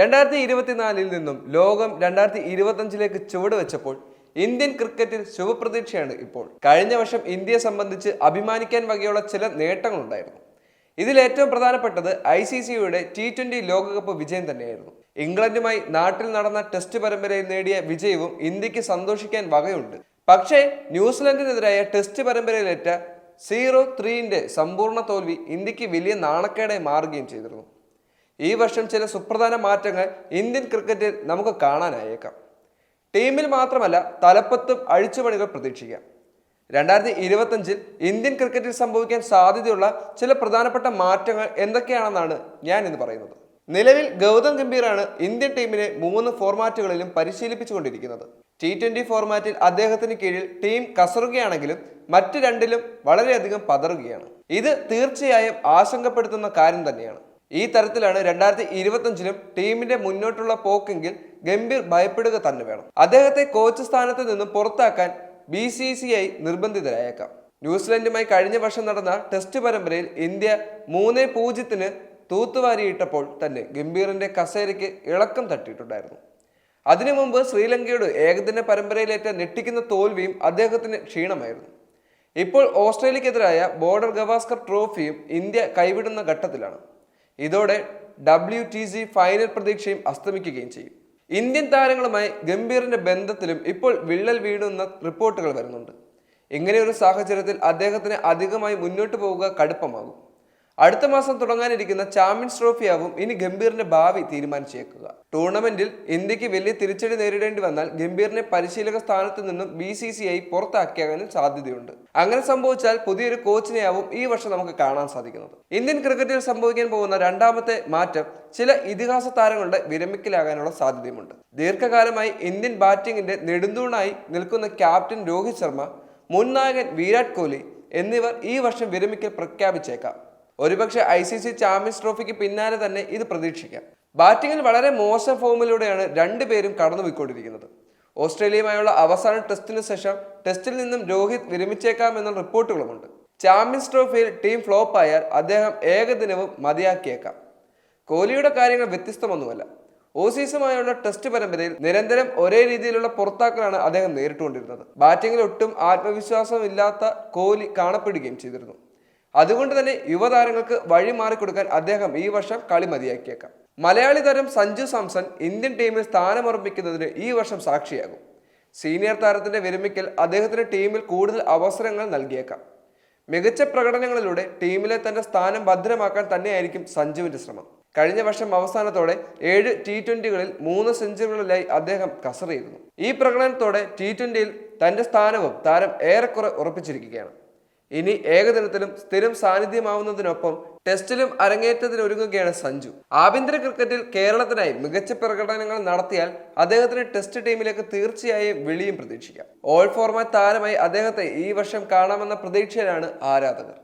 2024 നിന്നും ലോകം 2025 ചുവട് വെച്ചപ്പോൾ ഇന്ത്യൻ ക്രിക്കറ്റിൽ ശുഭപ്രതീക്ഷയാണ് ഇപ്പോൾ. കഴിഞ്ഞ വർഷം ഇന്ത്യയെ സംബന്ധിച്ച് അഭിമാനിക്കാൻ വകയുള്ള ചില നേട്ടങ്ങളുണ്ടായിരുന്നു. ഇതിൽ ഏറ്റവും പ്രധാനപ്പെട്ടത് ICCയുടെ T20 ലോകകപ്പ് വിജയം തന്നെയായിരുന്നു. ഇംഗ്ലണ്ടുമായി നാട്ടിൽ നടന്ന ടെസ്റ്റ് പരമ്പരയിൽ നേടിയ വിജയവും ഇന്ത്യക്ക് സന്തോഷിക്കാൻ വകയുണ്ട്. പക്ഷേ ന്യൂസിലൻഡിനെതിരായ ടെസ്റ്റ് പരമ്പരയിലേറ്റ 0-3 സമ്പൂർണ്ണ തോൽവി ഇന്ത്യക്ക് വലിയ നാണക്കേടായി മാറുകയും ചെയ്തിരുന്നു. ഈ വർഷം ചില സുപ്രധാന മാറ്റങ്ങൾ ഇന്ത്യൻ ക്രിക്കറ്റിൽ നമുക്ക് കാണാനായേക്കാം. ടീമിൽ മാത്രമല്ല തലപ്പത്തും അഴിച്ചുപണികൾ പ്രതീക്ഷിക്കാം. 2025 ഇന്ത്യൻ ക്രിക്കറ്റിൽ സംഭവിക്കാൻ സാധ്യതയുള്ള ചില പ്രധാനപ്പെട്ട മാറ്റങ്ങൾ എന്തൊക്കെയാണെന്നാണ് ഞാൻ ഇന്ന് പറയുന്നത്. നിലവിൽ ഗൗതം ഗംഭീറാണ് ഇന്ത്യൻ ടീമിനെ 3 ഫോർമാറ്റുകളിലും പരിശീലിപ്പിച്ചുകൊണ്ടിരിക്കുന്നത്. T20 ഫോർമാറ്റിൽ അദ്ദേഹത്തിന് കീഴിൽ ടീം കസറുകയാണെങ്കിലും മറ്റ് രണ്ടിലും വളരെയധികം പതറുകയാണ്. ഇത് തീർച്ചയായും ആശങ്കപ്പെടുത്തുന്ന കാര്യം തന്നെയാണ്. ഈ തരത്തിലാണ് 2025 ടീമിന്റെ മുന്നോട്ടുള്ള പോക്കെങ്കിൽ ഗംഭീർ ഭയപ്പെടുക തന്നെ വേണം. അദ്ദേഹത്തെ കോച്ച് സ്ഥാനത്ത് നിന്നും പുറത്താക്കാൻ BCCI നിർബന്ധിതരായേക്കാം. ന്യൂസിലൻഡുമായി കഴിഞ്ഞ വർഷം നടന്ന ടെസ്റ്റ് പരമ്പരയിൽ ഇന്ത്യ 3-0 തൂത്തുവാരിയിട്ടപ്പോൾ തന്നെ ഗംഭീറിന്റെ കസേരയ്ക്ക് ഇളക്കം തട്ടിയിട്ടുണ്ടായിരുന്നു. അതിനു മുമ്പ് ശ്രീലങ്കയോട് ഏകദിന പരമ്പരയിലേറ്റ ഞെട്ടിക്കുന്ന തോൽവിയും അദ്ദേഹത്തിന് ക്ഷീണമായിരുന്നു. ഇപ്പോൾ ഓസ്ട്രേലിയക്കെതിരായ ബോർഡർ ഗവാസ്കർ ട്രോഫിയും ഇന്ത്യ കൈവിടുന്ന ഘട്ടത്തിലാണ്. ഇതോടെ WTC ഫൈനൽ പ്രതീക്ഷയും അസ്തമിക്കുകയും ചെയ്യും. ഇന്ത്യൻ താരങ്ങളുമായി ഗംഭീറിന്റെ ബന്ധത്തിലും ഇപ്പോൾ വിള്ളൽ വീഴുന്ന റിപ്പോർട്ടുകൾ വരുന്നുണ്ട്. ഇങ്ങനെയൊരു സാഹചര്യത്തിൽ അദ്ദേഹത്തിന് അധികമായി മുന്നോട്ട് പോവുക കടുപ്പമാകും. അടുത്ത മാസം തുടങ്ങാനിരിക്കുന്ന ചാമ്പ്യൻസ് ട്രോഫിയാവും ഇനി ഗംഭീറിന്റെ ഭാവി തീരുമാനിച്ചേക്കുക. ടൂർണമെന്റിൽ ഇന്ത്യക്ക് വലിയ തിരിച്ചടി നേരിടേണ്ടി വന്നാൽ ഗംഭീറിനെ പരിശീലക സ്ഥാനത്ത് നിന്നും BCCI പുറത്താക്കിയാകാനും സാധ്യതയുണ്ട്. അങ്ങനെ സംഭവിച്ചാൽ പുതിയൊരു കോച്ചിനെയാവും ഈ വർഷം നമുക്ക് കാണാൻ സാധിക്കുന്നത്. ഇന്ത്യൻ ക്രിക്കറ്റിൽ സംഭവിക്കാൻ പോകുന്ന രണ്ടാമത്തെ മാറ്റം ചില ഇതിഹാസ താരങ്ങളുടെ വിരമിക്കലാകാനുള്ള സാധ്യതയുമുണ്ട്. ദീർഘകാലമായി ഇന്ത്യൻ ബാറ്റിംഗിന്റെ നെടുന്തൂണായി നിൽക്കുന്ന ക്യാപ്റ്റൻ രോഹിത് ശർമ്മ, മുൻ നായകൻ വിരാട് കോഹ്ലി എന്നിവർ ഈ വർഷം വിരമിക്കൽ പ്രഖ്യാപിച്ചേക്കാം. ഒരുപക്ഷെ ICC ചാമ്പ്യൻസ് ട്രോഫിക്ക് പിന്നാലെ തന്നെ ഇത് പ്രതീക്ഷിക്കാം. ബാറ്റിംഗിൽ വളരെ മോശം ഫോമിലൂടെയാണ് രണ്ടുപേരും കടന്നുപോയിക്കൊണ്ടിരിക്കുന്നത്. ഓസ്ട്രേലിയയുമായുള്ള അവസാന ടെസ്റ്റിന് ശേഷം ടെസ്റ്റിൽ നിന്നും രോഹിത് വിരമിച്ചേക്കാമെന്ന റിപ്പോർട്ടുകളുമുണ്ട്. ചാമ്പ്യൻസ് ട്രോഫിയിൽ ടീം ഫ്ലോപ്പ് ആയാൽ അദ്ദേഹം ഏകദിനവും മതിയാക്കിയേക്കാം. കോഹ്ലിയുടെ കാര്യങ്ങൾ വ്യത്യസ്തമൊന്നുമല്ല. ഓസീസുമായുള്ള ടെസ്റ്റ് പരമ്പരയിൽ നിരന്തരം ഒരേ രീതിയിലുള്ള പുറത്താക്കലാണ് അദ്ദേഹം നേരിട്ടുകൊണ്ടിരുന്നത്. ബാറ്റിംഗിൽ ഒട്ടും ആത്മവിശ്വാസമില്ലാത്ത കോഹ്ലി കാണപ്പെടുകയും ചെയ്തിരുന്നു. അതുകൊണ്ട് തന്നെ യുവതാരങ്ങൾക്ക് വഴി മാറിക്കൊടുക്കാൻ അദ്ദേഹം ഈ വർഷം കളി മതിയാക്കിയേക്കാം. മലയാളി താരം സഞ്ജു സാംസൺ ഇന്ത്യൻ ടീമിൽ സ്ഥാനമുറപ്പിക്കുന്നതിന് ഈ വർഷം സാക്ഷിയാകും. സീനിയർ താരത്തിന്റെ വിരമിക്കൽ അദ്ദേഹത്തിന് ടീമിൽ കൂടുതൽ അവസരങ്ങൾ നൽകിയേക്കാം. മികച്ച പ്രകടനങ്ങളിലൂടെ ടീമിലെ തന്റെ സ്ഥാനം ഭദ്രമാക്കാൻ തന്നെയായിരിക്കും സഞ്ജുവിന്റെ ശ്രമം. കഴിഞ്ഞ വർഷം അവസാനത്തോടെ 7 T20കളിൽ 3 സെഞ്ചുറികളിലായി അദ്ദേഹം കസറിയിരുന്നു. ഈ പ്രകടനത്തോടെ T20യിൽ തന്റെ സ്ഥാനവും താരം ഏറെക്കുറെ ഉറപ്പിച്ചിരിക്കുകയാണ്. ഇനി ഏകദിനത്തിലും സ്ഥിരം സാന്നിധ്യമാവുന്നതിനൊപ്പം ടെസ്റ്റിലും അരങ്ങേറ്റത്തിനൊരുങ്ങുകയാണ് സഞ്ജു. ആഭ്യന്തര ക്രിക്കറ്റിൽ കേരളത്തിനായി മികച്ച പ്രകടനങ്ങൾ നടത്തിയാൽ അദ്ദേഹത്തിന് ടെസ്റ്റ് ടീമിലേക്ക് തീർച്ചയായും വിളിയും പ്രതീക്ഷിക്കാം. ഓൾ ഫോർമാറ്റ് താരമായി അദ്ദേഹത്തെ ഈ വർഷം കാണാമെന്ന പ്രതീക്ഷയിലാണ് ആരാധകർ.